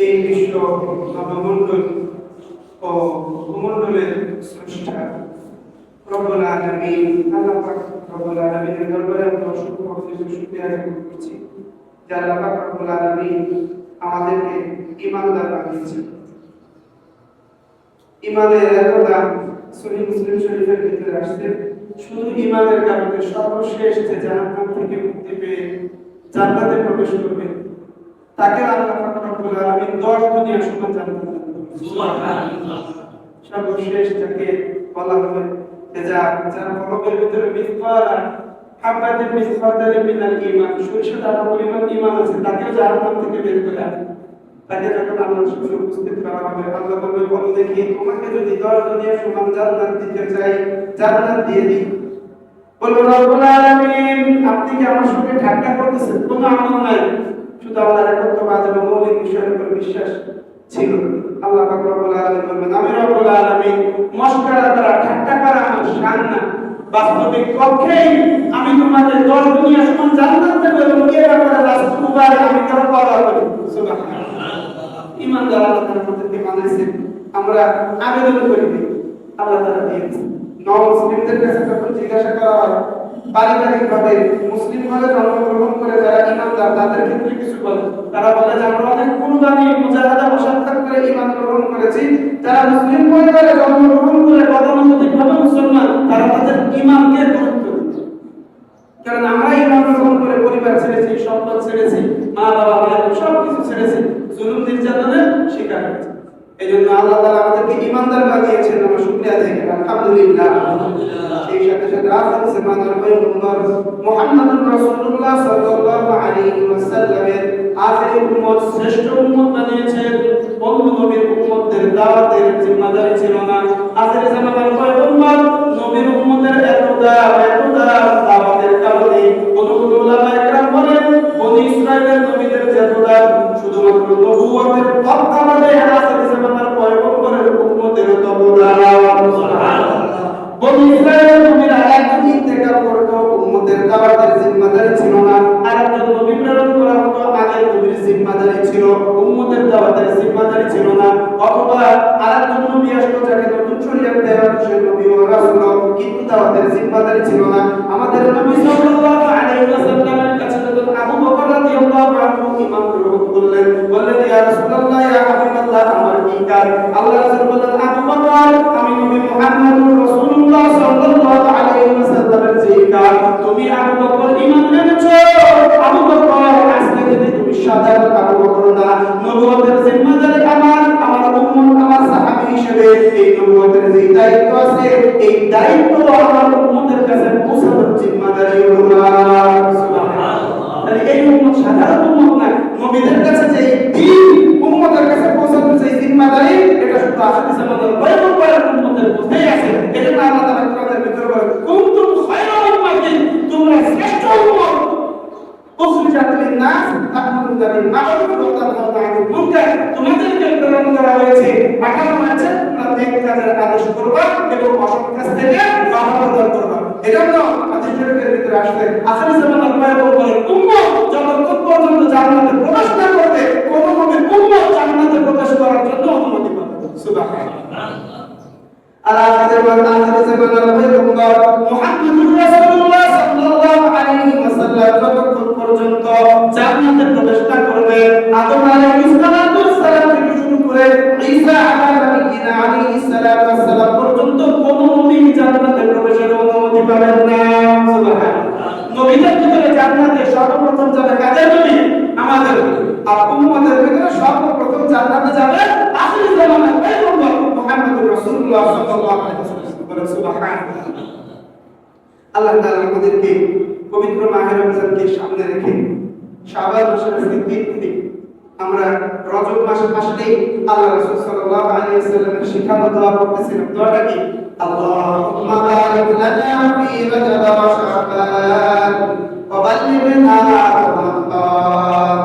এই বিশ্ব নবমণ্ডল ও ভূমণ্ডলের স্রষ্টা রব্বুল আলামিন আল্লাহ পাক রব্বুল আলামিনের দরবারে আমরা অসংখ্য শুকরিয়া জ্ঞাপন করছি যে আল্লাহ পাক রব্বুল আলামিন আমাদেরকে ঈমানদার বানিয়েছেন। ঈমানের এত দাম সহিহ মুসলিম শরীফের ভিতরে আসছে, শুধু ঈমানের কারণে সর্বশেষ যে জাহান্নাম থেকে মুক্তি পেয়ে জান্নাতে প্রবেশ করবে তাকে আল্লাহ পাক রব্বুল আলামিন 10 দুনিয়া সমান জান্নাত দান করবেন। সুবহানাল্লাহ। সর্বশেষ যাকে বলা হবে যে যার কলবের ভিতরে মিসকাল হাব্বাতিন মিসকাতালিন মিনাল ঈমান, সূর্য দানা পরিমাণ ঈমান আছে, তাকে জাহান্নাম থেকে বের করে আনবে। তাকে যখন আল্লাহর সামনে উপস্থিত করা হবে, আল্লাহ বলবে, বলো দেখি তোমাকে যদি 10 দুনিয়া সমান জান্নাত দিতে চাই, জান্নাত দিয়ে দিই। বলবে রব্বুল আলামিন আপনি কি আমার সঙ্গে ঠাট্টা করতেছেন? কোনো আমল নাই, শুধু আল্লাহর একত্ববাদ এবং মৌলিক বিষয়ের উপর বিশ্বাস ছিল। আল্লাহ পাক রব্বুল আলামিন বলবেন, আমি রব্বুল আলামিন মশকরা করা ঠাট্টা করা আমার শান না, বাস্তবিক পক্ষেই আমি তোমাকে 10 দুনিয়া সমান জান্নাত দেব এবং এর ব্যাপারে রাসূলুল্লাহ আমি কারো পাওয়া করি। সুবহানাল্লাহ। ঈমানদার আল্লাহ আমাদেরকে বানাইছেন, আমরা আবেদন করি আল্লাহ তাআলা দিয়েছেন। নন-মুসলিমদের কাছে যখন জিজ্ঞাসা করা হয় পারিবারিকভাবে মুসলিম হলে জন্মগ্রহণ করে যারা ঈমানদার তাদের ক্ষেত্রে কিছু বলে, তারা বলে যে আমরা অনেক কুরবানি মুজাহাদা মুশাক্কাত করে ঈমান গ্রহণ করেছি। যারা মুসলিম পরিবারে জন্মগ্রহণ করে গতানুগতিকভাবে মুসলমান, তারা তাদের ঈমানকে গুরুত্ব দিচ্ছে। কারণ আমরা ঈমান গ্রহণ করে পরিবার ছেড়েছি, সম্পদ ছেড়েছি, মা বাবা ভাই সব কিছু ছেড়েছি, জুলুম নির্যাতনের শিকার হয়েছি। এইজন্য আল্লাহ তাআলা আমাদেরকে ঈমানদার বানিয়েছেন, আমরা শুকরিয়া আদায় করি আলহামদুলিল্লাহ। সেই সাথে সাথে আখির জামানার পয়গম্বর মুহাম্মদুর রাসূলুল্লাহ সাল্লাল্লাহু আলাইহি ওয়াসাল্লামের আখিরি উম্মত, শ্রেষ্ঠ উম্মত বানিয়েছেন। অন্য নবীর উম্মতদের দাওয়াতের জিম্মাদারি ছিল না। আখির জামানার পয়গম্বর নবীর উম্মতের এত দাওয়াতের কারণে কোন উলামায়ে কেরাম বলেন বনি ইসরাইলের নবীদের যত দাওয়াত শুধুমাত্র নবুয়তের তত্ত্বাবধানে আখির জামানার পয়গম্বরের উম্মতের তত দাওয়াত। সুবহানাল্লাহ। বনি ইসরাইলের নবীরা একজন ইন্তেকাল করত, উম্মতের দাওয়াতের জিম্মাদারি ছিল না। আরেকজন নবী প্রেরণ করা হতো, আগের নবীর জিম্মাদারি ছিল, উম্মতের দাওয়াতের জিম্মাদারি ছিল না। অথবা আরেকজন নবী আসতো যাকে নতুন শরীয়ত দেওয়া হতো, সেই নবী ও রাসূল, কিন্তু দাওয়াতের জিম্মাদারি ছিল না। আমাদের নবী সাল্লাল্লাহু আলাইহি ওয়াসাল্লামের কাছে যখন আবু বকর রাদিয়াল্লাহু আনহু ঈমান গ্রহণ করলেন, বললেন ইয়া রাসূলুল্লাহ ইয়া হাবিবাল্লাহ আমার কি কাজ? আল্লাহ রাসূল বললেন আবু বকর আমি নবী মুহাম্মদুর রাসূলুল্লাহ সাল্লাল্লাহু আলাইহি ওয়াসাল্লামের যে কাজ, তুমি আবু বকর ঈমান এনেছো, আবু বকর আজকে থেকে তুমি সাধারণ আবু বকর না, নবুয়তের জিম্মাদারি আমার উম্মত আমার সাহাবী হিসেবে এই নবুয়তের যে দায়িত্ব আছে, এই দায়িত্ব আমার উম্মতের কাছে পৌঁছানোর জিম্মাদারি তোমার। সুবহানাল্লাহ। তাহলে এই উম্মত সাধারণ উম্মত না, নবীদের কাছে যে দ্বীন উম্মতের কাছে পৌঁছানোর যে জিম্মাদারি, এটা শুধু আখির জামানার পয়গম্বরের উম্মতের মধ্যেই আছে। এজন্য আল্লাহ তাআলা কোরআনের ভিতরে বলেন কুনতুম খায়রা উম্মাতিন, তোমরা শ্রেষ্ঠ উম্মত, উখরিজাত লিন-নাস তা'মুরুনা বিল মা'রুফ ওয়া তানহাউনা আনিল মুনকার। তোমাদেরকে প্রেরণ করা হয়েছে, পাঠানো হয়েছে তোমরা নেক কাজের আদেশ করবা এবং অসৎ কাজ থেকে বাধা করবা। এজন্য হাদিস শরীফের ভিতরে আসছে আখির জামানার পয়গম্বরের উম্মত যতক্ষণ পর্যন্ত জান্নাতে প্রবেশ না করবে, কোন নবীর উম্মত জান্নাতে প্রবেশ করার জন্য অনুমতি পাবে না। সুবহানাল্লাহ। আর আখির জামানার পয়গম্বর মুহাম্মদুর রাসূলুল্লাহ সাল্লাল্লাহু আলাইহি ওয়াসাল্লাম যতক্ষণ পর্যন্ত জান্নাতে প্রবেশ না করবে, আদম আলাইহিস সালাম থেকে শুরু করে ঈসা আলাইহিস সালাম পর্যন্ত কোন নবী জান্নাতে প্রবেশের অনুমতি পাবেন না। সুবহানাল্লাহ। নবীদের ভিতরে জান্নাতে সর্বপ্রথম যাবে কাদের নবী? আমাদের। আর উম্মতের ভিতরে সর্বপ্রথম জান্নাতে যাবে আখির জামানার পয়গম্বর মুহাম্মদুর রাসূলুল্লাহ সাল্লাল্লাহু আলাইহি ওয়াসাল্লাম। সুবহানাল্লাহ। আল্লাহ তাআলা আমাদেরকে পবিত্র মাহে রমজানকে সামনে রেখে শাবান মাসের আজকে 3 দিন আমরা রজব মাসের পাশেই আল্লাহ রাসূল সাল্লাল্লাহু আলাইহি ওয়াসাল্লামের শিখানো দোয়া পড়তেছিলাম। দোয়াটা কি? আল্লাহুম্মা বারিক লানা ফি রজব ওয়া শাবান ওয়া বাল্লিগনা রমাদান।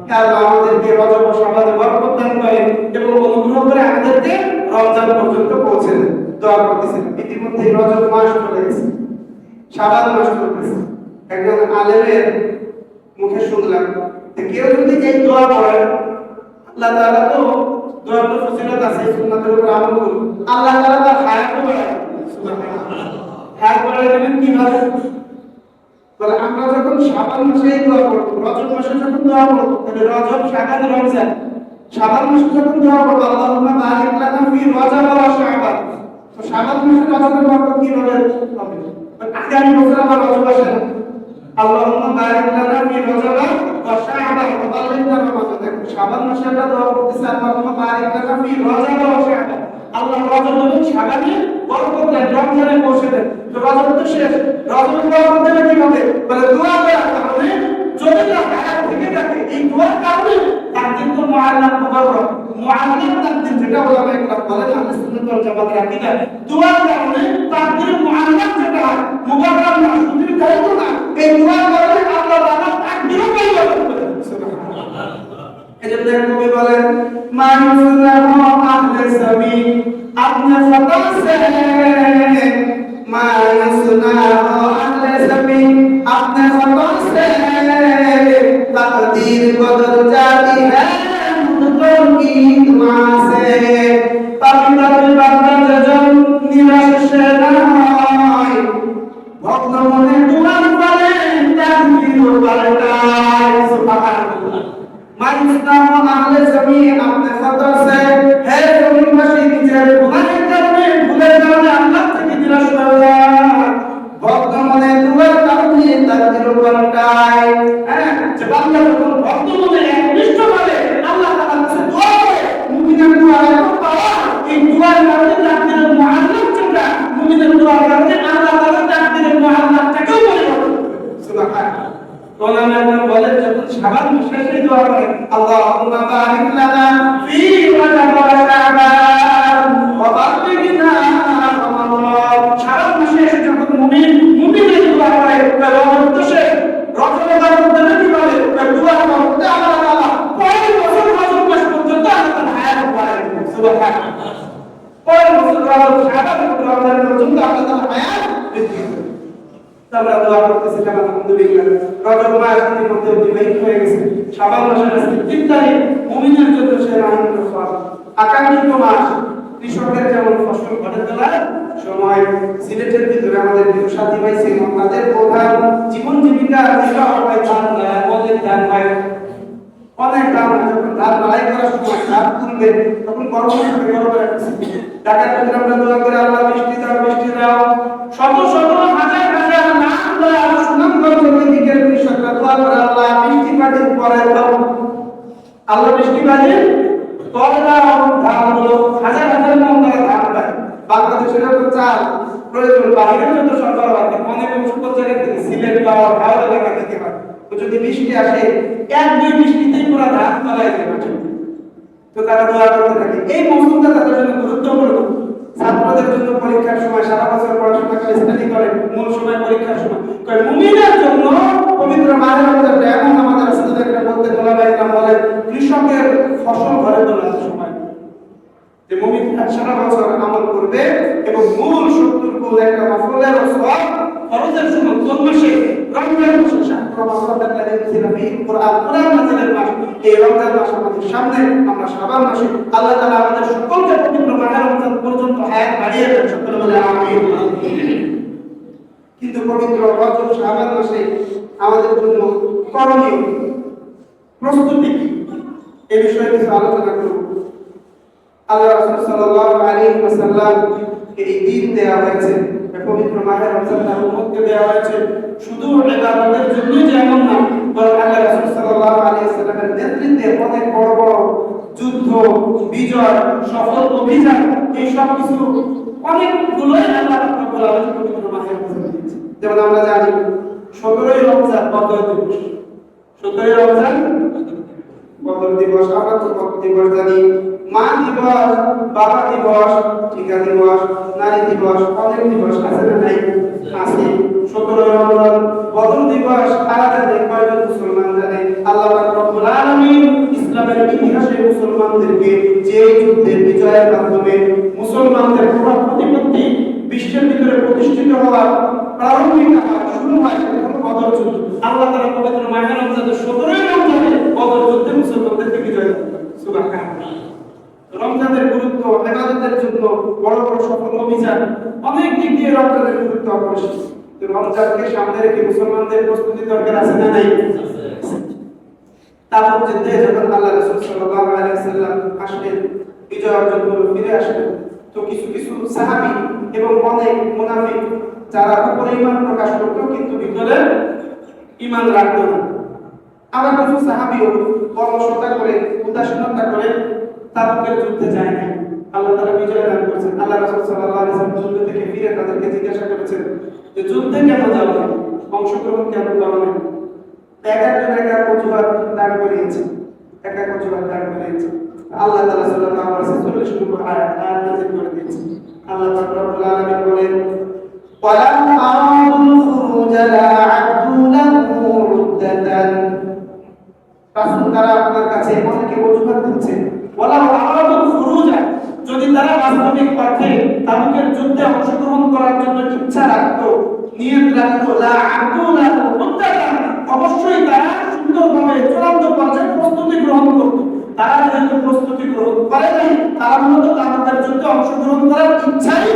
হে আল্লাহ আমাদেরকে রজব ও শাবানে বরকত দান করেন এবং অনুগ্রহ করে আমাদেরকে রমজান পর্যন্ত পৌঁছে দেন। দোয়া করতেছিলাম। ইতিমধ্যে রজব মাস চলে গেছে, শাবান মাস চলতেছে। একজন আলেমের মুখে শুনলাম যে কেউ যদি এই দোয়া পড়ে আল্লাহ তাআলা তো দোয়ার তো ফজিলত আছে, সুন্নাতের উপর আমল করুন, আল্লাহ তাআলা তার হায়াতও বাড়ায়। সুবহানাল্লাহ। হায়াত বাড়ায় দিবেন কিভাবে? বলে আমরা যখন শাবান মাসে দোয়া করব, রজব মাসে যখন দোয়া করব, তাহলে রজব, শাবান, রমজান, শাবান মাসে যখন দোয়া করব আল্লাহুম্মা বারিক লানা ফি রজব ওয়া শাবান, তো শাবান মাসে রজবের বরকত কিভাবে হবে? আগামী বছর আবার রজব আসে না, আল্লাহুম্মা বারিক লানা ফি রজব ওয়া শাবান ওয়া বাল্লিগনা রমাদান। দেখো শাবান মাসে আমরা দোয়া করতেছি আল্লাহুম্মা বারিক লানা ফি রজব ওয়া শাবান, আল্লাহ রজব এবং শাবানে বরকত দেন, রমজানে পৌঁছে দেন। তো রজব তো শেষ, রজবের বরকত দেবে কিভাবে? বলে দোয়া করার কারণে, যদি তার হায়াত থেকে থাকে এই দোয়ার কারণে তার কিন্তু মুআল্লাক মুবাররক, মুআল্লাক তাকদীর, যেটা ওলামা একরাম বলেন আহলে সুন্নাত ওয়াল জামাতের আকীদা, দোয়ার কারণে তাকদীর মুআল্লাক যেটা মুবাররক না, শুধু তাই না, এই দোয়ার কারণে আল্লাহ তাআলা তাকদীরও পরিবর্তন করে দেন। সুবহানাল্লাহ। এজন্য কবি বলেন মায়ুসনাহু আহলে সামি আপনি খতা সে, মায়ুসনাহু আহলে সামি আপনি খতা সে, तकदीर बदल जाती है मुद्दों की दुआ से, पवित्र बांधा जजम निराश से न होय, भक्त मने दुआ करे तकदीर पलटाए। सुभान माइस्ताम अहले ज़मीन अपने खतर से है जमीन मशीन जे गुनाह करने भूले जाने अल्लाह থেকে নিরাশ হয়ে যায়, ভক্ত মনে দুয়ার কারণে তাকদীর পাল্টায়। হ্যাঁ, যে বান্দা যখন ভক্ত মনে একনিষ্ঠভাবে আল্লাহ তাআলার কাছে দোয়া করে, মুমিনের দোয়া এত পাওয়া, এই দোয়ার কারণে তাকদীরের মুআল্লাক যেটা, মুমিনের দোয়ার কারণে আল্লাহ তাআলা তাকদীরের মুআল্লাকটাকেও পরিবর্তন করে। সুবহানাল্লাহ। ওলামা একরাম বলেন যখন শাবান মাসে সেই দোয়া করেন আল্লাহুম্মা বারিক লানা ফি রজব ওয়া শাবান ওয়া বাল্লিগনা রমাদান, শাবান মাসে যখন মুমিনের দোয়া করে রজব তো শেষ, রজবের বরকত দেবে কিভাবে? দোয়া করতে আল্লাহ তাআলা পরের বছর রজব মাস পর্যন্ত আল্লাহ তাআলা হায়াত বাড়ায় দেন। সুবহানাল্লাহ। পরের বছর রজব, শাবান, রমজান পর্যন্ত আল্লাহ তাআলা হায়াত বৃদ্ধি করেন। আমরা দোয়া করতেছিলাম আলহামদুলিল্লাহ, রজব মাস ইতিমধ্যে অতিবাহিত হয়ে গেছে, শাবান মাসের আজকে 3 তারিখ, মুমিনের জন্য সে আনন্দ ফল, আকাঙ্ক্ষিত মাস। কৃষকের যেমন ফসল ঘটে তোলার সময় সিলেটের ভিতরে আমাদের কিছু সাথী ভাই ছিল, তাদের প্রধান জীবন জীবিকা নির্বাহ হয় ধান, পদের ধান হয়, অনেক দাম হয়। যখন ধান বাড়াই করার সময় ধান তুলবে তখন গরমের টাকার জন্য আমরা দোয়া করে আল্লাহ বৃষ্টি দাও, বৃষ্টি দাও। শত শত হাজার হাজার নাম দোয়া সুনামগঞ্জ দিকের কৃষকরা দোয়া করে আল্লাহ বৃষ্টি পাঠিয়ে পরে দাও, আল্লাহ বৃষ্টি পাঠিয়ে পরে দাও। ধানগুলো হাজার হাজার মন তারা ধান পায়। বাংলাদেশের তো চাল প্রয়োজন, বাইরের জন্য সরবরাহ হয় অনেক উৎসব জায়গা থেকে, সিলেট বা হাওড়া এলাকা থেকে হয়। যদি বৃষ্টি আসে, 1-2 বৃষ্টিতেই পুরো ধান তলায় যায়। তো তারা দোয়া করতে থাকে। এই মৌসুমটা তাদের জন্য গুরুত্বপূর্ণ। ছাত্রদের জন্য পরীক্ষার সময় সারা বছর পড়াশোনা করে স্টাডি করে, মূল সময় পরীক্ষার সময় কয় মুমিনের জন্য পবিত্র মাহে রমজান এমন আমাদের রাসূলুল্লাহ একরাম বলতে ওলামায়ে কেরাম বলেন কৃষকের ফসল ঘরে তোলার সময়, যে মুমিন সারা বছর আমল করবে এবং মূল 70 কুল একটা মাফুলের সওয়াব ফরজের সময় কোন মাসে? রমজান মাসে। শাহরুল রমাদান আল্লাযী কুরআন নাযিলের মাস, এই রমজান মাস আমাদের সামনে। আমরা শাবান মাসে আল্লাহ তাআলা আমাদের সকলকে পবিত্র মাহে রমজান পর্যন্ত হায়াত বাড়িয়ে দেন, সকলে বলে আমিন। কিন্তু পবিত্র রজব শাবান মাসে আমাদের জন্য করণীয় প্রস্তুতি কি, এই বিষয়ে কিছু আলোচনা করব। আল্লাহ রাসূল সাল্লাল্লাহু আলাইহি ওয়াসাল্লাম এই দিন দেয়া হয়েছে, পবিত্র মাহে রমজান তার উম্মতকে দেয়া হয়েছে শুধু ইবাদতের জন্য, যেমন না, বরং আল্লাহ রাসূল সাল্লাল্লাহু আলাইহি ওয়াসাল্লামের নেতৃত্বে অনেক বড় বড় যুদ্ধ, বিজয়, সফল অভিযান, এই সব কিছু অনেকগুলোই আল্লাহ রাব্বুল আলামিন পবিত্র মাহে রমজান দিয়েছে। যেমন আমরা জানি 17ই রমজান বদর দিবস, 17ই রমজান বদর দিবস। আমরা তো বদর দিবস জানি, মা দিবস, বাবা দিবস, টিকা দিবস, নারী দিবস, অনেক দিবস আছে না নাই? আছে। 17 রমজান বদর দিবস আলাদা কয়েকজন মুসলমান জানে। আল্লাহ পাক রব্বুল আলামিন ইসলামের ইতিহাসে মুসলমানদেরকে যে যুদ্ধের বিজয়ের মাধ্যমে মুসলমানদের প্রভাব প্রতিপত্তি বিশ্বের ভিতরে প্রতিষ্ঠিত হওয়ার প্রারম্ভিক শুরু হয়, সেটা হলো বদর যুদ্ধ। আল্লাহ তাআলা পবিত্র মাহে রমজানের 17 রমজানে বদর যুদ্ধে মুসলমানদেরকে বিজয় দেন। সুবহানাল্লাহ। অভিযান, অনেক দিক দিয়ে রমজানের গুরুত্ব অপরিসীম। রমজানকে সামনে রেখে মুসলমানদের প্রস্তুতি দরকার আছে না নাই? তারপর যুদ্ধে যখন আল্লাহ রাসূল সাল্লাল্লাহু আলাইহি ওয়াসাল্লাম আসলেন, বিজয় অর্জন করে ফিরে আসলেন, তো কিছু কিছু সাহাবী এবং অনেক মুনাফিক যারা উপরে ঈমান প্রকাশ করতো কিন্তু ভিতরে ঈমান রাখতো না, আবার কিছু সাহাবীও অলসতা করে উদাসীনতা করে তাবুকের যুদ্ধে যায় না। আল্লাহ তাআলা বিজয় দান করেছেন। আল্লাহ রাসূল সাল্লাল্লাহু আলাইহি ওয়াসাল্লাম যুদ্ধ থেকে ফিরে তাদেরকে জিজ্ঞাসা করেছেন যে যুদ্ধে কেন যাও না, অংশগ্রহণ কেন করো না? এক একজন এক এক অজুহাত দাঁড় করিয়েছে, এক এক অজুহাত দাঁড় করিয়েছে। আল্লাহ তাআলা সাল্লাল্লাহু আলাইহি ওয়াসাল্লাম 40 নম্বর আয়াত নাযিল করে দিয়েছেন। আল্লাহ পাক রব্বুল আলামিন বলেন ওয়ালা আরাদুল খুরুজ লা আদু লাহু উদ্দাতান, রাসূল তারা আপনার কাছে অনেকে অজুহাত দিচ্ছে, ওয়ালা আরাদুল খুরুজ, যদি তারা বাস্তবিক অর্থে তাবুকের যুদ্ধে অংশগ্রহণ করার জন্য ইচ্ছা রাখতো, নিয়ত রাখতো, লা আদু লাহু উদ্দাতান, অবশ্যই তারা সুন্দরভাবে চূড়ান্ত পর্যায়ে প্রস্তুতি গ্রহণ করত। তারা যেহেতু প্রস্তুতি গ্রহণ করে নাই, তারা মূলত তাবুকের যুদ্ধে অংশগ্রহণ করার ইচ্ছাই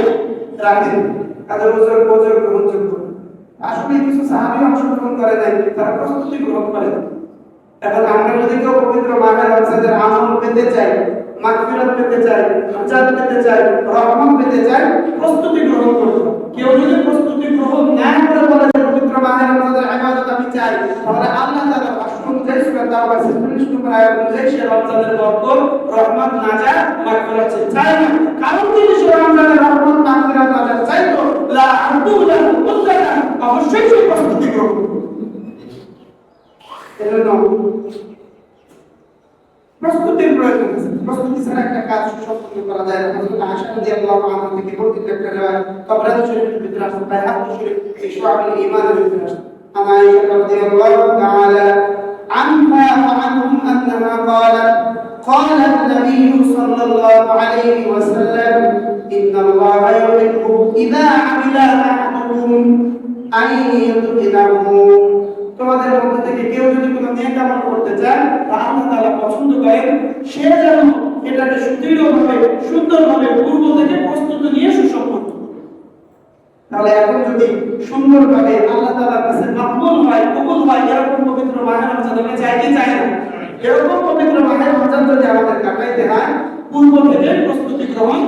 রাখেন, তাদের ওজর গ্রহণযোগ্য। আসলে কিছু সাহাবী অংশগ্রহণ করে নাই, তারা প্রস্তুতি গ্রহণ করে। এখন আমরা যদি কেউ পবিত্র মাহে রমজানের আমল পেতে চাই, মাগফিরাত পেতে চাই, নাজাত পেতে চাই, রহমত পেতে চাই, প্রস্তুতি গ্রহণ করব। কেউ যদি প্রস্তুতি গ্রহণ না করে বলে যে পবিত্র মাহে রমজানের ইবাদত আমি চাই, তাহলে আল্লাহ তাআলা ভাষ্য অনুযায়ী সূরা তাওবা 46 নম্বর আয়াত অনুযায়ী সে রমজানের বরকত, রহমত, নাজাত, মাগফিরাত চায় না। কারণ তিনি সে রমজানের রহমত, মাগফিরাত, নাজাত চাইতো, লা আদু লাহু উদ্দাতান, অবশ্যই সে প্রস্তুতি গ্রহণ করবে। এজন্য প্রস্তুতির প্রয়োজন আছে। প্রস্তুতি ছাড়া একটা কাজ সুসম্পন্ন করা যায় না। হযরত আয়েশা রাদিয়াল্লাহু আনহা থেকে বর্ণিত একটা রিওয়ায়াত তাবরানী শরীফের ভিতরে আছে, বাইহাকী শরীফ এই শুআবুল ঈমানের ভিতরে আছে। আয়েশা রাদিয়াল্লাহু তাআলা আনহা ওয়া আনহুম আন্নাহা ক্বালাত قال النبي صلى الله عليه وسلم إن الله يحب إذا عمل أحدكم أن يتقنه, তোমাদের মধ্যে থেকে কেউ যদি কোনো নেক আমল করতে চায় তা আল্লাহ তাআলা পছন্দ করেন সে যেন এটাকে সুদৃঢ়ভাবে, সুন্দরভাবে পূর্ব থেকে প্রস্তুতি নিয়ে সুসম্পন্ন। তাহলে এখন যদি সুন্দরভাবে আল্লাহ তাআলার কাছে মকবুল হয়, কবুল হয়, এরকম পবিত্র মাহে রমজান আমরা চাই কি চাই না? এরকম পবিত্র মাহে রমজান যদি আমাদের কাটাইতে হয়, পূর্ব থেকে প্রস্তুতি গ্রহণ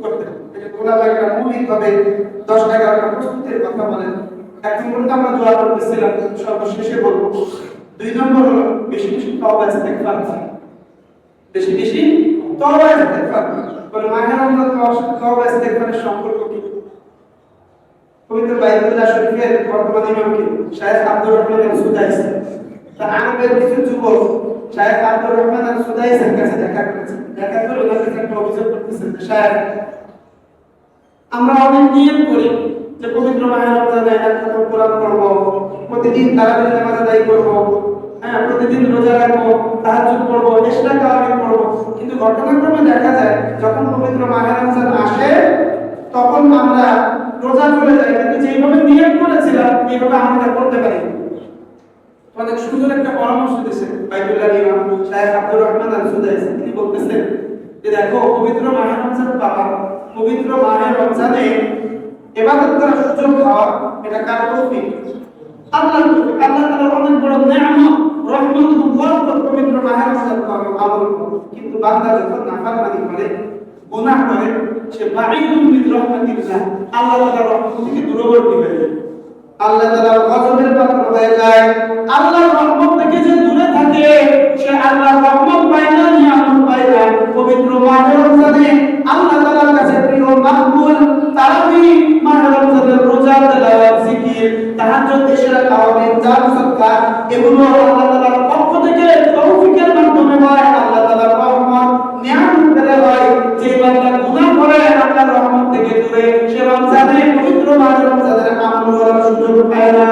করতে হবে। এটা গোলাবাইরা মৌলিকভাবে 10-11টা প্রস্তুতির কথা বলেন। এক নম্বরটা আমরা দোয়া করতেছিলাম, সর্বশেষে বলবো। 2 নম্বর হলো বেশি বেশি তওবা ইস্তেগফার, বেশি বেশি তওবা ইস্তেগফার। বলে মাহে রমজান তওবা ইস্তেগফারের সম্পর্ক কি? পবিত্র বাইতুল্লাহ শরীফের বর্তমান ইমাম কি? শায়েখ আব্দুর রহমান আল-সুদাইস। তা আরবের কিছু যুবক শায়েখ আব্দুর রহমান আল-সুদাইসের কাছে দেখা করেছে। দেখা করে ওনার কাছে একটা অভিযোগ করতেছেন যে শায়েখ, আমরা অনেক নিয়ত করি যে পবিত্র মাহে রমজানে এক খতম কোরআন পড়ব, প্রতিদিন তারাবির নামাজ আদায় করব, প্রতিদিন রোজা রাখবো, তাহাজ্জুদ পড়ব, ইশরা তারাবি পড়ব, কিন্তু ঘটনাক্রমে দেখা যায় যখন পবিত্র মাহে রমজান আসে তখন আমরা রোজা চলে যাই, কিন্তু যেভাবে নিয়ত করেছিলাম এইভাবে আমরা করতে পারি। অনেক সুন্দর একটা পরামর্শ দিয়েছে বাইতুল্লাহ ইমাম শায়েখ আব্দুর রহমান আল-সুদাইস। তিনি বলতেছেন যে দেখো, পবিত্র মাহে রমজান পাওয়া, পবিত্র মাহে রমজানে ইবাদত করার সুযোগ পাওয়া, এটা কার তৌফিক? আল্লাহর তৌফিক। আল্লাহ তাআলার অনেক বড় নিয়ামত, রহমত এবং বরকত পবিত্র মাহে রমজান পাওয়া, আমল পাওয়া। কিন্তু বান্দা যখন নাফরমানি করে, গুনাহ করে, সে বাঈদুন মিন রাহমাতিল্লাহ, আল্লাহ তাআলার রহমত থেকে দূরবর্তী হয়ে যায়, আল্লাহ তাআলার গজবের পাত্র হয়ে যায়। আল্লাহর রহমত থেকে যে দূরে থাকে সে আল্লাহর রহমত পায় না, নিয়ামত পায় না। পবিত্র মাহে রমজানে আল্লাহ তাআলার কাছে প্রিয় মাকবুল তারাবি, মাহে রমজানের রোজা, তেলাওয়াত, জিকির, তাহাজ্জুদ, ইশরা, তাওয়াবিন, দান, সাদকা, এগুলো আল্লাহ তাআলার পক্ষ থেকে তৌফিকের মাধ্যমে হয়। আল্লাহ তাআলার রহমত, নিয়ামত পেলে হয়। যে বান্দা গুনাহ করে আল্লাহর রহমত থেকে দূরে, সে রমজানে, পবিত্র মাহে রমজানের আমল করার সুযোগ পায় না।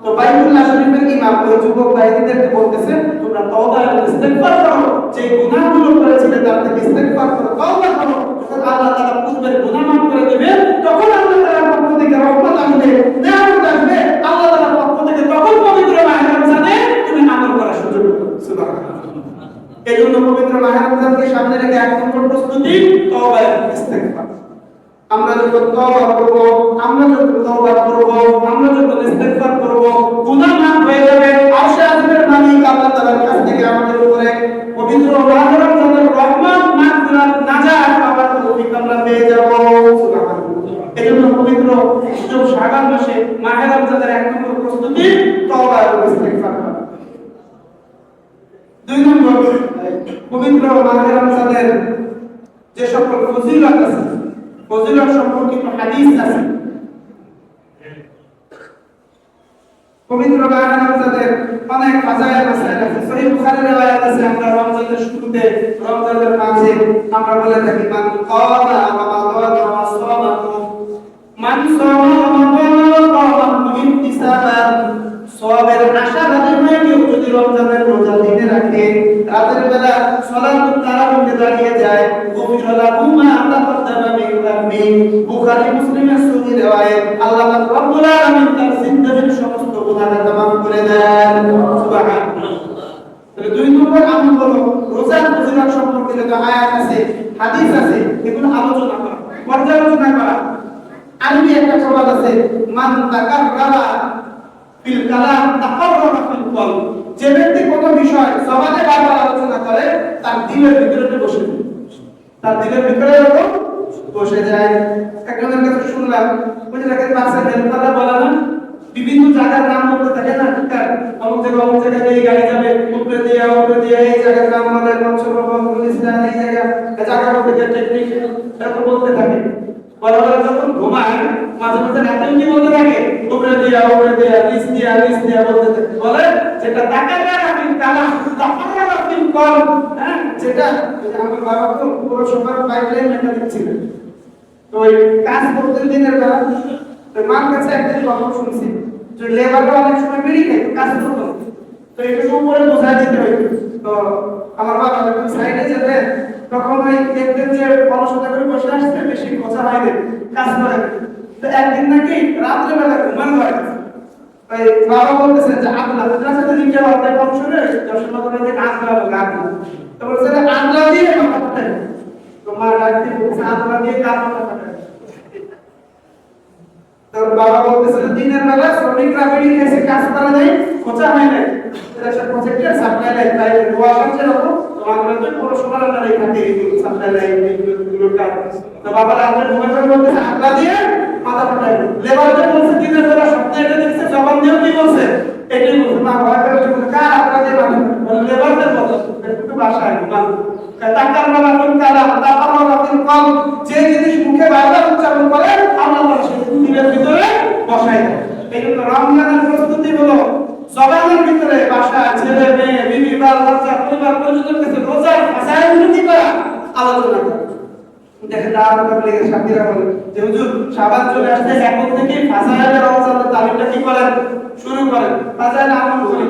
তো বাইতুল্লাহ শরীফের ইমাম ওই যুবক ভাইদেরকে বলতেছে, তোমরা তওবা এবং ইস্তেগফার করো, যে গুনাহগুলো করেছিলে তার থেকে ইস্তেগফার করো, তওবা করো। যখন আল্লাহ তাআলা পূর্বের গুনাহ মাফ করে দেবে, তখন আল্লাহ তাআলার পক্ষ থেকে রহমত আসবে, নিয়ামত আসবে। আল্লাহ তাআলার পক্ষ থেকে তখন পবিত্র মাহে রমজানে তুমি আমল করার সুযোগ পাবে। সুবহানাল্লাহ। এজন্য পবিত্র মাহে রমজানকে সামনে রেখে এক নম্বর প্রস্তুতি তওবা এবং ইস্তেগফার। আমরা যখন তওবা করব, আমরা যখন ইস্তেগফার করব, গুনাহ মাফ হয়ে যাবে। আরশে আজিমের মালিক আল্লাহ তাআলার কাছ থেকে আমাদের উপরে পবিত্র মাহে রমজানের রহমত, মাগফিরাত, নাজাত পাওয়ার তৌফিক আমরা পেয়ে যাব। সুবহানাল্লাহ। এজন্য পবিত্র শাবান মাসে মাহে রমজানের এক নম্বর প্রস্তুতি তওবা এবং ইস্তেগফার করা। দুই নম্বর, পবিত্র মাহে রমজানের যে সকল ফজিলত আছে, ফজিলত সম্পর্কিত হাদিস আছে। পবিত্র মাহে রমজানের অনেক ফাজাইল মাসাইল আছে। সহিহ বুখারীর riwayat আছে, আমরা রমজানের শুরুতে, রমজানের মাঝে আমরা বলে থাকি মান ক্বামা রমাদান ওয়া সামাহু, মান সামা রমাদান ওয়া ক্বামাহু ইহতিসাবান। সওয়াবের আশাবাদী হয়ে কেউ যদি রমজানের রোজা দিনে রাখে, রাতের বেলা সালাতুত তারাবিতে দাঁড়িয়ে যায়, গুফিরা লাহু মা তাকাদ্দামা মিন যামবি। বুখারী মুসলিমের সহিহ riwayat, আল্লাহ রাব্বুল আলামিন তার জিন্দেগির সমস্ত গুনাহ মাফ করে দেন। সুবহানাল্লাহ। তাহলে দুই নম্বর আমল হলো রোজার ফজিলত সম্পর্কে যে আয়াত আছে, হাদিস আছে, এগুলো আলোচনা করা, পর্যালোচনা করা। আরবি একটা প্রবাদ আছে, মান তাকাররাবা ফিল কালাম তাকাররাবা ফিল কলব। যে ব্যক্তি কোনো বিষয় জবানে বারবার আলোচনা করে, তার দিলের ভিতরে বসে যায়, তার দিলের ভিতরে বসে যায়। একজনের কাছে শুনলাম, ওই যে দেখেন বাসের হেল্পাররা বলে না, বিভিন্ন জায়গার নাম বলতে থাকে না, অমুক জায়গায় এই গাড়ি যাবে, উপরে দিয়ে এই জায়গার নাম বলে, মঞ্চভবন, গুলিস্তান, এই জায়গা বলতে গিয়ে টেকনিক, এরকম বলতে থাকে। বলা যখন ঘুমায়, মাঝে মাঝে রাতেও কি বলতে থাকে, উপরে দিয়ে নিচ দিয়ে বলতে থাকে। বলে যেটা তাকারা রাখিন কালা, তাকারা রাখিন কল। হ্যাঁ, যেটা আমার বাবা তো পুরো সময় পাইপলাইন মেকানিক ছিলেন। তো ওই কাজ করতে দিনের বেলা মার কাছে একদিন গল্প শুনছি যে লেবাররা অনেক সময় বেরিয়ে যায় কাজ করতো, তো একটু উপরে বোঝাই দিতে হইতো। তো আমার বাবা যখন সাইডে যেতেন, তখন ওই দেখতেন যে অলসতা করে বসে আসছে, বেশি খোঁচা হয় না, কাজ করে। তো একদিন নাকি রাত্রেবেলা ঘুমানো হয়, ওই বাবা বলতেছেন যে আগলা আপনার সাথে দিকে আপনার কম শুনে দর্শন করে যে আগলা বলে আগলা, তো বলছে আগলা দিয়ে মাথা ফাটাই। তো মা ডাকতে বলছে আগলা দিয়ে কার মাথা ফাটাই। তোর বাবা বলতেছে দিনের বেলা শ্রমিকরা বেরিয়ে এসে কাজ করে দেয়, খোঁচা হয় না, এটা সব প্রজেক্টের সাপ্লাই লাইন, তাই ওয়াশার যেরকম তোমাদের তো পুরো সমান না এই থাকে এই সাপ্লাই লাইন এইগুলো কাজ। তো বাবা রাতে ঘুমাতে বলতেছে আগলা দিয়ে মাথা ফাটাই। লেবারদের বলছে দিনের বেলা সপ্তাহে এটা দেখছে, জবান দিয়ে কি বলছে, এটাই বলছে। মা ভয় করে বলছে কার আগলা দিয়ে মাথা ফাটাই, লেবারদের বলছে একটু ভাষায় মান তাকাররাবা ফিল কালাম তাকাররাবা ফিল কলব। যে জিনিস মুখে বারবার উচ্চারণ করে আল্লাহ তাআলা সেই দিলের ভিতরে বসায় দেয়। এইজন্য রমজানের প্রস্তুতি হলো জবানের ভিতরে বাসা, ছেলে মেয়ে, বিবি, বাচ্চা, পরিবার পরিজনের কাছে রোজার ফাসাইল কি করা, আলোচনা করা। দেখেন দাওয়াত তাবলীগের সাথীরা বলে যে হুজুর শাবান চলে আসছে, এখন থেকে ফাসাইল রমজানের তালিমটা কি করেন, শুরু করেন। ফাসাইল আমল করি,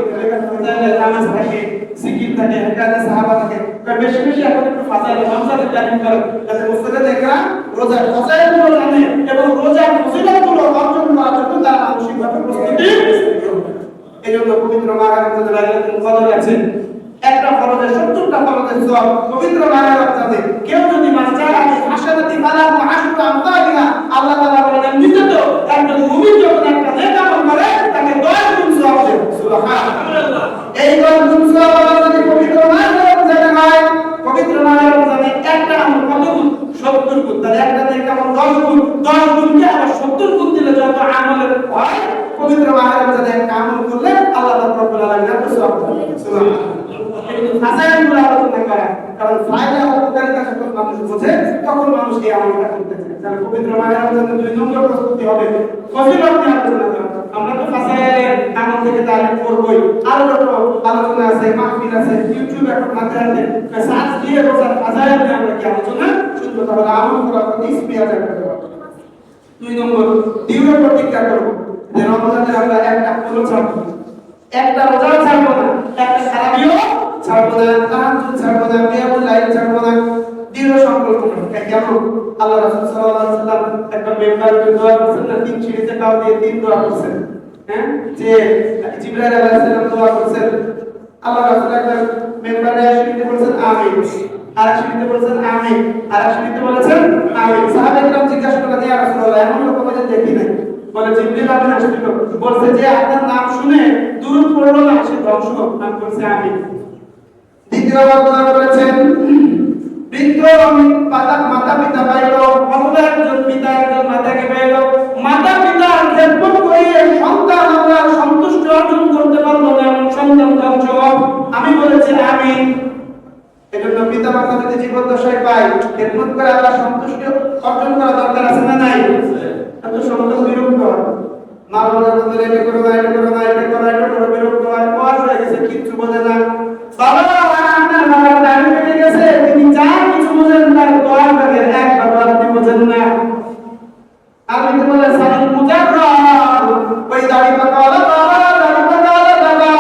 ফাসাইল নামাজ থাকে, জিকির থাকে, হেকাতে সাহাবা থাকে, বেশি বেশি এখন একটু ফাসাইল রমজানের তালিম করেন, যাতে মুসলিমরা দেখরা রোজার ফাসাইলগুলো জানে এবং রোজার ফজিলতগুলো অর্জন করার জন্য তারা মানসিকভাবে প্রস্তুতি। এইজন্য পবিত্র মাহে রমজানের লাইলাতুল কদর আছে, একটা ফরজে 70টা ফরজের সওয়াব পবিত্র মাহে রমজানে। কেউ যদি মাসজারা হাসানাতি ফালাহু আশরু আমসালিহা, আল্লাহ তাআলা বলেন নিশ্চিত একজন মুমিন যখন একটা নেক আমল করে তাকে 10 গুণ সওয়াব দেবে। সুবহানাল্লাহ। এই 10 গুণ সওয়াব আল্লাহ যদি পবিত্র মাহে রমজানে হয়, পবিত্র মাহে রমজানে একটা আমল কত গুণ, 70 গুণ। তাহলে একটা নেক আমল 10 গুণ, 10 গুণকে আবার 70 গুণ দিলে যত আমলের হয়, পবিত্র মাহে রমজানে একটা আমল করলে আল্লাহ রাব্বুল আলামিন এত সওয়াব দেন। সুবহানাল্লাহ। কিন্তু ফাসাইলগুলো আলোচনা করা, কারণ ফায়দা উপকারিতা যখন মানুষ বোঝে তখন মানুষ এই আমলটা করতে চায়। তাহলে পবিত্র মাহে রমজানের 2 নম্বর প্রস্তুতি হবে ফজিলত নিয়ে আলোচনা করা। আমরা তো ফাসাইলের আমল থেকে তালিম করবই, আরো যত আলোচনা আছে, মাহফিল আছে, ইউটিউব এখন হাতে হাতে সার্চ দিয়ে রোজার ফাসাইল নিয়ে আমরা কি আলোচনা শুনবো, তাহলে আমল করার প্রতি স্পিয়া জায়গা দেওয়া। 2 নম্বর, দৃঢ় প্রতিজ্ঞা করব যে রমজানে আমরা একটা ফুলও ছাড়বো না, একটা রোজাও ছাড়বো না, একটা সারাবিও ছাড়বো না, তাহাজ্জুদ ছাড়বো না, কিয়ামুল লাইল ছাড়বো না। দৃঢ় সংকল্প করব। কেন আল্লাহ রাসূল সাল্লাল্লাহু আলাইহি ওয়াসাল্লাম একটা মেম্বারকে দোয়া করেছেন না, 3 সিঁড়িতে কাউ দিয়ে 3 দোয়া করেছেন। হ্যাঁ, যে জিবরাইল আলাইহিস সালাম দোয়া করেছেন, আল্লাহ রাসূল একবার মেম্বারে এসে বলেছেন আমিন। আর এক শ্রেণীতে বলেছেন আমিন, আর এক শ্রেণীতে বলেছেন আমিন। সাহাবায়ে কেরাম জিজ্ঞাসা করলেন ইয়া রাসূলুল্লাহ এমন লোক আমাদের দেখি নাই। বলে জিবরিল আমিন আসছিল, বলছে যে আপনার নাম শুনে দুরূদ পড়লো না সে ধ্বংস হোক, নাম বলছে আমিন। দ্বিতীয় বর্ণনা করেছেন বৃদ্ধ মাতা পিতা পাইল, অথবা একজন পিতা একজন মাতাকে পাইল, মাতা পিতা খেদমত করে সন্তান আমরা সন্তুষ্ট অর্জন করতে পারবো না এমন সন্তান ধ্বংস হোক, আমি বলেছি আমিন। এজন্য পিতা মাতা যদি জীবদ্দশায় পায় খেদমত করে আল্লাহ সন্তুষ্টি অর্জন করা দরকার আছে না নাই? এত সন্তান বিরক্ত হয়, মা বাবার বলতে এটা করো না এটা করো না এটা করো এটা করো, বিরক্ত হয়, বয়স হয়ে গেছে কিচ্ছু বোঝে না। বাবা আপনার বাবার দাড়ি পেকে গেছে, তিনি যা কিছু বোঝেন তার দোয়ার ভাগের এক বাবা আপনি বোঝেন না। আপনি তো বলে সালাম মুজাররদ, ওই দাড়ি পাকাওয়ালা বাবা দাড়ি পাকাওয়ালা বাবা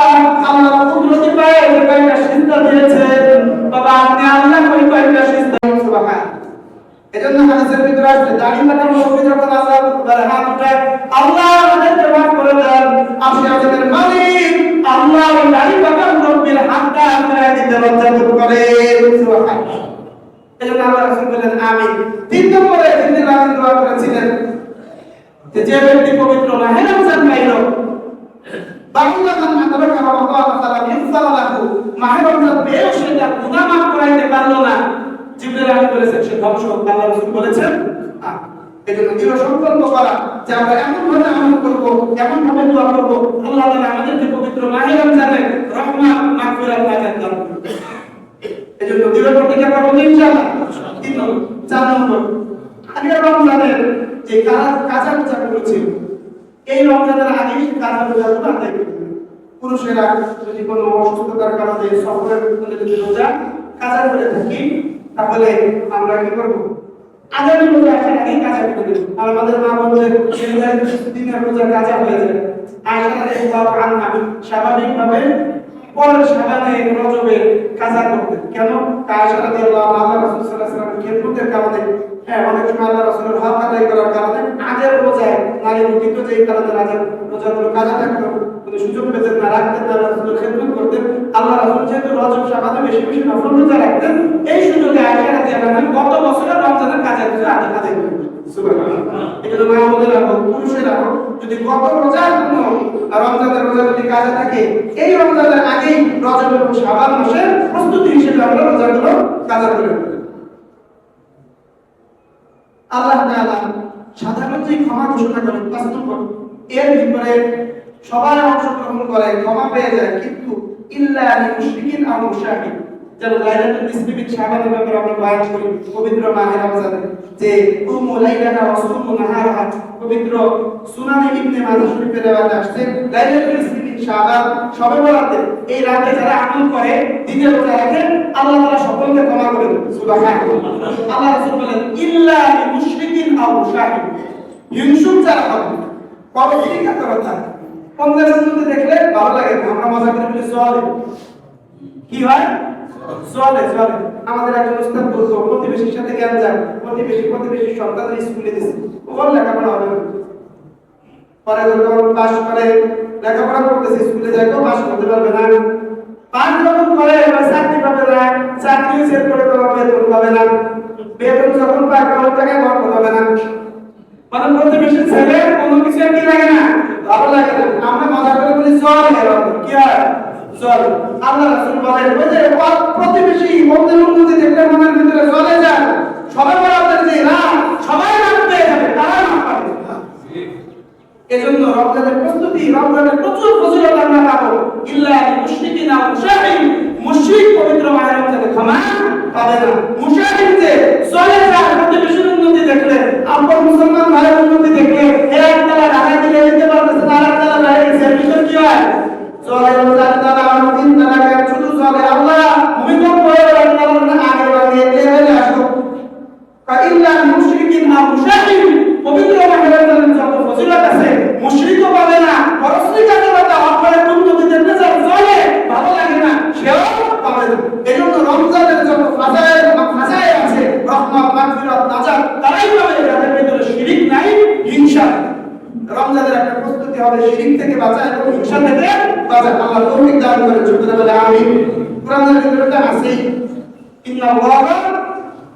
আল্লাহ কুদরতি পায়ে কয়টা সিজদা দিয়েছেন বাবা, আপনি আল্লাহ কই কয়টা সিজদা। সুবহান। এজন্য হাদিসের ভিতরে আছে দাড়ি কাটার লোক যখন আল্লাহর হাত উঠায় আল্লাহ আমাদেরকে মাফ করে দেন, আপনি আমাদের মালিক আল্লাহ ওই দাড়ি কাটার লোকের হাতটা আপনারা দিতে লজ্জা করেন। সুবহান। এজন্য আল্লাহ রাসূল বলেন আমিন। তিন নম্বরে তিনি রাসূল দোয়া করেছিলেন যে ব্যক্তি পবিত্র মাহে রমজান পাইল, বাংলাদেশ আদালত রমাদান সালাম ইনসালাহু, মাহে রমজান পেয়েও সে তার গুনাহ মাফ করাইতে পারলো না, জিবরিল আমিন বলেছেন সে ধ্বংস হোক, আল্লাহ রাসূল বলেছেন। এজন্য দৃঢ় সংকল্প করা যে আমরা এমন ভাবে আমল করব, এমন ভাবে দোয়া করব আল্লাহ তাআলা আমাদেরকে পবিত্র মাহে রমজানের রহমত মাগফিরাত দান করুন। এজন্য দৃঢ় প্রতিজ্ঞা করব ইনশাআল্লাহ। চার নম্বর আগে রমজানের যে কাজা পূজা করেছিল, এই রমজানের আগে কাজা পূজাগুলো আদায় করবে। পুরুষেরা যদি কোনো অসুস্থতার কারণে সফরের যদি রোজা কাজা করে থাকি তাহলে আমরা কি করব? আগামী রোজা আসার আগেই কাজা করে দেব। আর আমাদের মা বলতে দিনের রোজা কাজা হয়ে যায়। আয়েশা রাদিয়াল্লাহু আনহা স্বাভাবিকভাবে পরের শাবানে রজবে কাজা করতেন। কেন? আয়েশা রাদিয়াল্লাহু আনহা আল্লাহ রাসূল সাল্লাল্লাহু আলাইহি ওয়াসাল্লামের খেদমতের কারণে, অনেক সময় আল্লাহ রাসূলের হক আদায় করার কারণে আগের রোজায় নারী উঠিত যেই কারণে রোজাগুলো কাজা থাকতো, কোনো সুযোগ পেতেন না, রাখতেন না, রাসূলের খেদমত করতেন। আল্লাহ রাসূল যেহেতু রজব শাবানে বেশি বেশি নফল রোজা রাখতেন, এই সুযোগে আয়েশা রাদিয়াল্লাহু আনহা গত বছরের রমজানের কাজা কিছু আদায় করতেন। সুবহানাল্লাহ। এজন্য মা বোনেরা হোক পুরুষেরা হোক যদি গত রোজার কোনো রমজানের রোজা যদি কাজা থাকে, এই রমজানের আগেই রজব এবং শাবান মাসের প্রস্তুতি হিসেবে আমরা রোজাগুলো কাজা করে ফেলি। আল্লাহ তাআলা সাধারণত ক্ষমা ঘোষণা করেন ৫ নম্বর, এর ভিতরে সবাই অংশগ্রহণ করে ক্ষমা পেয়ে যায়, কিন্তু ইল্লা লিল মুশরিকিন আও মুশাহিদ। যেমন লাইলাতুল নিসফি মিন শাবানের ব্যাপারে আমরা বয়ান করি পবিত্র মাহে রমজানে, যে কুমু লাইলাতা ওয়া সুমু নাহারাহা, পবিত্র সুনানে ইবনে মাজাহ শরীফের riwayat আসছে লাইলাতুল নিসফি মিন শাবান, শবে বরাতে এই রাতে যারা আমল করে দিনে রোজা রাখে আল্লাহ তাআলা সকলকে ক্ষমা করে দেন। সুবহানাল্লাহ। আল্লাহ রাসূল বলেন ইল্লা লিল মুশরিকিন আও মুশাহিদ, হিংসুক যারা হবে পরশিকাতরতা, পঞ্চায়েতের মধ্যে দেখলে ভালো লাগে না, আমরা মজা করে বলি চলে, কি হয় চলে চলে। আমাদের একজন উস্তাদ বলতো প্রতিবেশীর সাথে জ্ঞান যায়, প্রতিবেশীর সন্তানের স্কুলে দিচ্ছে, ওর লেখাপড়া হবে না, পরে যখন পাস করে লেখাপড়া করতেছে স্কুলে যায় তো পাস করতে পারবে না, পাস যখন করে এবার চাকরি পাবে না, চাকরি সেট করে তো বেতন পাবে না, বেতন যখন পায় কোনো টাকায় গর্ব পাবে না, মানে প্রতিবেশীর ছেলে কোনো কিছু কি লাগে না, ভালো লাগে না, আমরা মজা করে বলি চল কি হয় চল। আল্লাহ রাসূল বলেন ওই যে প্রতিবেশী মন্দির উন্নতি দেখলে মনের ভিতরে চলে যায়, সবাই বরাবর যে না সবাই নাম পেয়ে যাবে, তারা নাম পাবে। এজন্য রমজানের প্রস্তুতি, রমজানের প্রচুর ফজিলত আমরা পাবো। ইল্লা মুশরিকিন আও মুশাহিদ, মুশরিক পবিত্র মাহে রমজানে ক্ষমা পাবে না। মুশাহিদ যে চলে যায় প্রতিবেশীর উন্নতি দেখলে, আপন মুসলমান ভাইয়ের উন্নতি দেখলে এক তালা ঢাকা দিলে দিতে পারতেছে না, আরেক তালা বাইরে গেছে, ভিতর কি হয় চলে রোজার তালা আর তিন তালা গায়ে শুধু চলে আল্লাহ ভূমিকম্প হয়ে রমজানের আগে আগে লেভেলে আসুক। ইল্লা মুশরিকিন আও মুশাহিদ, পবিত্র মাহে রমজানের যত ফজিলত আছে মুশরিকও পাবে না, পরশ্রীকাতরতা অপরের উন্নতি দেখতে যায় চলে ভালো লাগে না, সেও পাবে না। এজন্য রমজানের যত ফাজাইল আছে রহমত মাগফিরাত নাজাত তারাই পাবে যাদের ভিতরে শিরক নাই, হিংসা। রমজানের একটা প্রস্তুতি হবে শিরক থেকে বাঁচা এবং হিংসা থেকে বাঁচা। আল্লাহ তৌফিক দান করেন, সকলে বলে আমিন। কোরআনের ভিতরে তো আছেই ইন্নাল্লাহা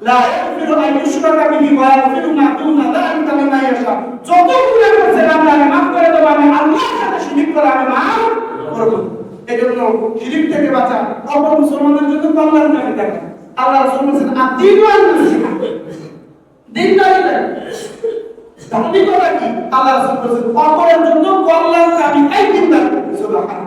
লা ইয়াগফিরু আন ইউশরাকা বিহি ওয়া ইয়াগফিরু মা দুনা যালিকা লিমান ইয়াশা। যত গুনাহ করেছে বান্দা আমি maaf করে দেব, আমি আল্লাহর সাথে শিরক করে আমি maaf করব। এজন্য শিরক থেকে বাঁচা অপর মুসলমানদের জন্য কল্যাণকারী থাকে। আল্লাহ রাসূল বলেছেন আদিনু আন-নাসিহা, দিনদারি ধার্মিকতা কি? আল্লাহ রাসূল বলেছেন অপরের জন্য কল্যাণকারী এই দিনদার। সুবহানাল্লাহ।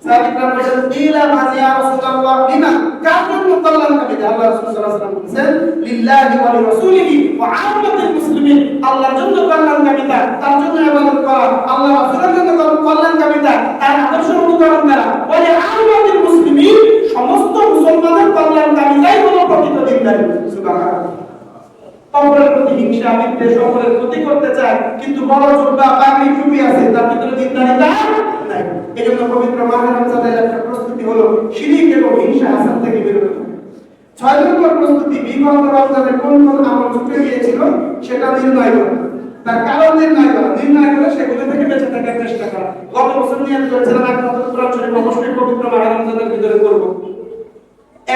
সাহাবীরা বলেন ইলা মাজিয়া রাসূলুল্লাহ লিমা কার জন্য কল্যাণকারী? আল্লাহ রাসূল সাল্লাল্লাহু আলাইহি ওয়াসাল্লাম বলেছেন লিল্লাহি ওয়া লিরাসূলিহি ওয়া আম্মাতিল মুসলিমিন, আল্লাহর জন্য কল্যাণকামিতা, তার জন্য ইবাদত করা, আল্লাহ রাসূলের জন্য কল্যাণকামিতা, তার আদর্শ অনুকরণ করা, ওয়া লিআম্মাতিল মুসলিমিন, সমস্ত মুসলমানের কল্যাণকামিতাই হলো প্রকৃত দিনদারি। সুবহানাল্লাহ। অপরের প্রতি হিংসা বিদ্বেষ, অপরের ক্ষতি করতে চায় কিন্তু বড় জুব্বা পাগড়ি টুপি আছে, তার ভিতরে দিনদারিতা নাই। এজন্য পবিত্র মাহে রমজানের একটা প্রস্তুতি হলো শিরক এবং হিংসা হাসাদ থেকে বিরত থাকা। 6 নম্বর প্রস্তুতি, বিগত রমজানে কোন কোন আমল ছুটে গিয়েছিল সেটা নির্ণয় করা, তার কারণ নির্ণয় করে সেগুলো থেকে বেঁচে থাকার চেষ্টা করা। গত বছর নিয়ত করেছিলাম একটা কোরআন শরীফ অবশ্যই পবিত্র মাহে রমজানের ভিতরে করব,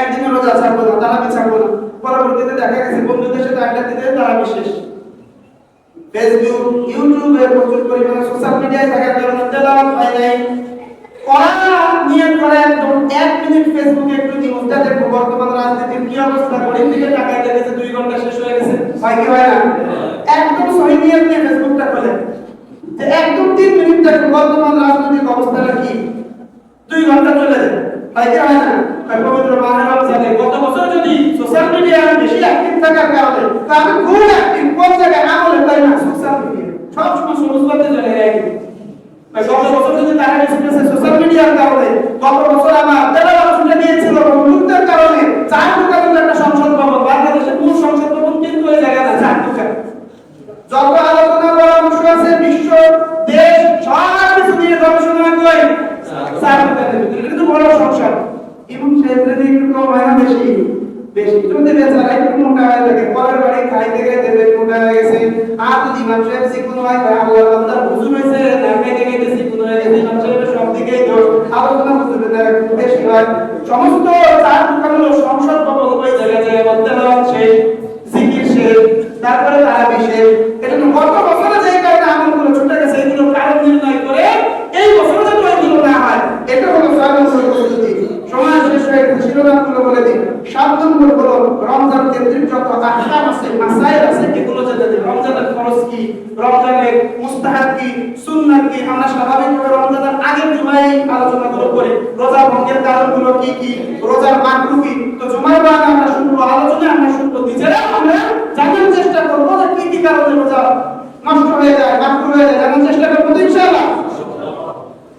একদিন রোজা ছাড়বো না, তারাবি ছাড়বো না। পরবর্তীতে দেখা গেছে বন্ধুদের সাথে আড্ডা দিতে তারাবি শেষ। ফেসবুক, ইউটিউবে প্রচুর পরিমাণে সোশ্যাল মিডিয়ায় থাকার কারণে তেলাওয়াত হয় নাই। নিয়ত করে একদম 1 মিনিট ফেসবুকে একটু নিউজটা দেখবো, বর্তমান রাজনীতির কি অবস্থা, ঘড়ির দিকে তাকায় দেখেছে 2 ঘন্টা শেষ হয়ে গেছে। হয় কি হয় না? একদম সহি নিয়ত নিয়ে ফেসবুকটা খোলে যে একদম 3 মিনিট দেখবো বর্তমান রাজনৈতিক অবস্থাটা কি, 2 ঘন্টা চলে যায়। হয় কি হয় না? পবিত্র মাহে রমজানে গত বছর যদি সোশ্যাল মিডিয়ায় বেশি অ্যাক্টিভ থাকার কারণে আমি খুব অ্যাক্টিভ কোন জায়গায় আমলে তাই না সোশ্যাল মিডিয়া সব সময় সবুজ করতে চলে যায়। গত বছর যদি তারা এক্সপ্রেসে সোশ্যাল মিডিয়ার কারণে গত বছর আমার তেলাওয়াত ছুটে গিয়েছিল বন্ধুত্বের কারণে 4 টাকার একটা সংসদ ভবন, বাংলাদেশের মূল সংসদ ভবন কিন্তু ওই জায়গায় না 4 টাকা। যত আলোচনা পরামর্শ আছে বিশ্ব দেশ সব কিছু নিয়ে গবেষণা কই 4 টাকার ভিতরে, কিন্তু বড় সংসার এবং সেগুলো একটু কম হয় না বেশি বেশি যদি বেচারা একটু মোটা হয়ে থাকে, পরের বাড়ি খাইতে খাইতে মোটা হয়ে গেছে। আর যদি ইমাম সাহেব চিকুন হয় আল্লাহ বান্দার হুজুর হয়েছে না খাইতে খাইতে চিকুন হয়ে গেছে, ইমাম সাহেবের সব দিকেই দোষ, আলোচনা হুজুরের দ্বারা একটু বেশি হয়। সমস্ত 4 দোকানগুলো সংসদ ভবন ওই জায়গায় যায় বলতে হচ্ছে জিকির শেষ, তারপরে তারাবি শেষ। এজন্য গত বছরে যে কারণে আমলগুলো ছুটে গেছে এগুলো কারণ নির্ণয় করে এই বছরে যেন এগুলো না হয়, এটা হলো 6 নম্বর প্রস্তুতি। সময় শেষ হয়ে গেছে, শিরোনামগুলো বলে দিই। 7 নম্বর হলো রমজান কেন্দ্রিক যত আহকাম আছে, মাসাইল আছে, এগুলো জানতে হবে। রমজানের ফরজ কি, রমজানের মুস্তাহাব কি, সুন্নাত কি, আমরা স্বাভাবিকভাবে রমজানের আগের জুমায় আলোচনাগুলো করি। রোজা ভঙ্গের কারণগুলো কি কি, রোজার মাকরুহ কি, তো জুমার বাদ আমরা শুনবো, আলোচনা আমরা শুনবো, নিজেরাও আমরা জানার চেষ্টা করব যে কি কি কারণে রোজা নষ্ট হয়ে যায়, মাকরুহ হয়ে যায়, জানার চেষ্টা করব ইনশাআল্লাহ।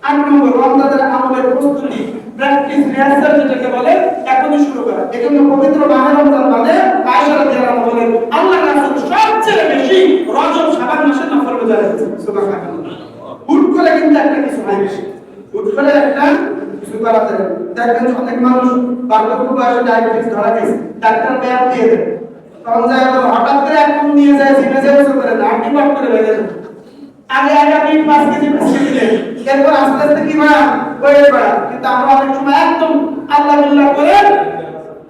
8 নম্বর রমজানের আমলের প্রস্তুতি, প্র্যাকটিস রিহার্সাল যেটাকে বলে, এখনই শুরু করা। এজন্য পবিত্র মাহে রমজান মানে আয়েশা রাদিয়াল্লাহু আনহা বলেন আল্লাহর রাসূল সবচেয়ে বেশি রজব শাবান মাসে নফল রোজা রেখেছেন। সুবহানাল্লাহ। হুট করে কিন্তু একটা কিছু হয় বেশি, হুট করে একটা কিছু করা যায়। দেখবেন অনেক মানুষ বার্ধক্য বয়সে ডায়াবেটিস ধরা গেছে, ডাক্তার ব্যায়াম দিয়ে দেয়, তখন যায় হঠাৎ করে একদম নিয়ে যায় জিমে যায় শুরু করে দেয়, আন্টি বাট করে বেড়ে যায়। আগে 5 কেজি দিলেন, এরপর আস্তে আস্তে কি হয় ওয়েট বাড়া। কিন্তু আমরা অনেক সময় একদম আল্লাহ বিল্লাহ করে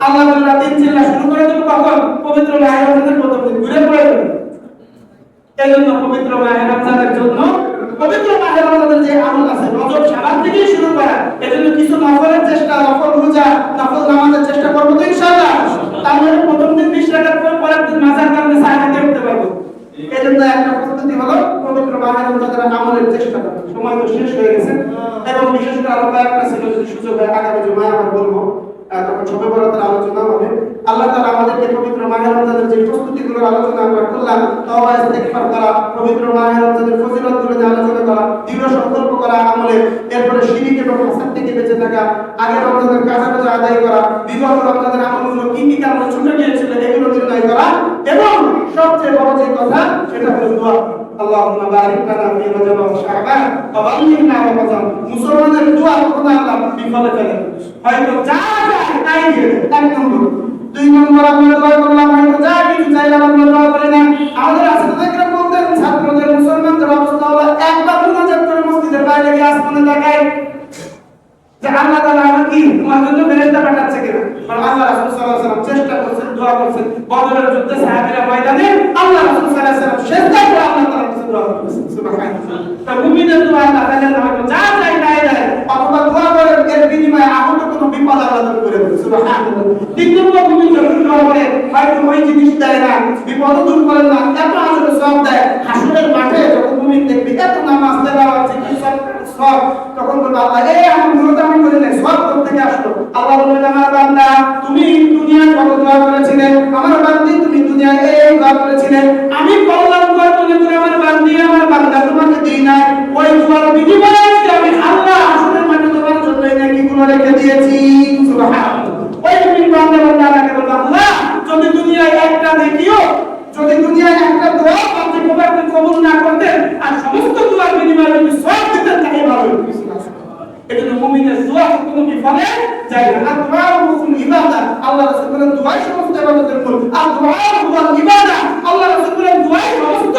আল্লাহ বিল্লাহ দিন চিল্লা শুরু করে দেব, কখন পবিত্র মাহে রমজানের প্রথম দিন ঘুরে পড়ে যাবে। এজন্য পবিত্র মাহে রমজানের জন্য পবিত্র মাহে রমজানের যে আমল আছে রজব শাবান থেকে শুরু করা। এজন্য কিছু নফলের চেষ্টা, নফল রোজা, নফল নামাজের চেষ্টা করব তো ইনশাআল্লাহ। তাহলে প্রথম দিন 20 রাকাত করে পরের দিন মাজার কারণে সাহায্য করতে পারবো। এজন্য একটা পদ্ধতি হলো পবিত্র মাহে রমজানের আমলের চেষ্টা করা। সময় তো শেষ হয়ে গেছে এবং বিশেষ করে আরো কয়েকটা ছিল, যদি সুযোগ হয় আগামী জুমায় আমরা বলবো, তখন সবে বরাতের আলোচনা হবে। আল্লাহ তাআলা আমাদেরকে পবিত্র মাহে রমজানের যে প্রস্তুতিগুলোর আলোচনা আমরা করলাম, তওবা ইস্তিগফার করা, পবিত্র মাহে রমজানের ফজিলতগুলো নিয়ে আলোচনা করা, দৃঢ় সংকল্প করা আমলে, এরপরে শিরক এবং হাসাদ থেকে বেঁচে থাকা, আগে রমজানের কাজা আদায় করা, বিগত রমজানের আমলগুলো কি কি কারণে ছুটে গিয়েছিল এগুলো নির্ণয় করা, এবং সবচেয়ে বড় যে কথা সেটা হলো দোয়া। আল্লাহুম্মা বারিক লানা ফি রজব ওয়া শাবান ওয়া বাল্লিগনা রমাদান। মুসলমানের দোয়া কখনো আল্লাহ বিফলে ফেলে হয়তো যা চায় তাই দিয়ে দেয়, 1 নম্বর। 2 নম্বর আমরা দোয়া করলাম, হয়তো যা কিছু চাইলাম আমরা দোয়া করি না। আমাদের আসলে বলতেন ছাত্রদের মুসলমানদের অবস্থা হলো একবার মুনাজাত করে মসজিদের বাইরে গিয়ে আসমানে তাকায় যে আল্লাহ তাআলা আমাকে তোমার জন্য ফেরেশতা পাঠাচ্ছে কিনা, কারণ আল্লাহ তিন নম্বর তুমি যখন দোয়া করে হয়তো ওই জিনিস দেয় না, বিপদ দূর করেন না, এত আজরে সব দেয়, হাসরের মাঠে যখন তুমি দেখবে এত নামাজ দেওয়া আছে কি সব, তখন বলবে আল্লাহ এই আমার গুণটা আমি করি নাই, সব কোথা থেকে আসলো? আল্লাহ বলবেন আমার বান্দা তুমি দুনিয়ায় কত দোয়া করেছিলে, আমার বান্দি তুমি দুনিয়ায় এই দোয়া করেছিলে, আমি কল্যাণ করে মনে করে আমার বান্দা তোমাকে দিই নাই, ওই দোয়ার বিনিময়ে আমি আল্লাহ হাসরের মাঠে তোমার জন্য এই নেকিগুলো রেখে দিয়েছি। সুবহানাল্লাহ। ওই মুমিন বান্দা আল্লাহকে বলবে আল্লাহ যদি দুনিয়ায় একটা নেকিও, যদি দুনিয়ায় একটা দোয়া আপনি কবুল না করতেন আর সমস্ত দোয়ার বিনিময়ে যদি সওয়াব দিতেন তাহলে ভালো হতো। এজন্য মুমিনের দোয়া কোনো বিফলে যায় না। আর দোয়া মুসলিম ইবাদত, আল্লাহ রাসূল বলেন দোয়া সমস্ত ইবাদতের মূল। আর দোয়া হুয়া ইবাদত, আল্লাহ রাসূল বলেন দোয়া সমস্ত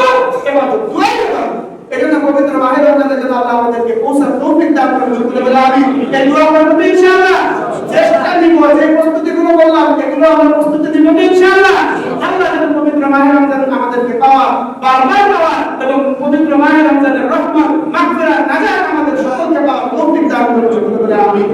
ইবাদত, দোয়া ইবাদত। এজন্য পবিত্র মাহে রমজানের জন্য আল্লাহ আমাদেরকে পৌঁছার তৌফিক দান করুন। বলে আমিন। এই দোয়া করব ইনশাআল্লাহ। চেষ্টা নিব, যে প্রস্তুতিগুলো বললাম এগুলো আমরা প্রস্তুতি নিব ইনশাআল্লাহ। আল্লাহ যেন পবিত্র মাহে রমজান আমাদেরকে পাওয়া, বারবার পাওয়া এবং পবিত্র মাহে রমজানের রহমত, মাগফিরাত, নাজাত আমাদের সকলকে পাওয়া তৌফিক দান করুন। বলে আমিন।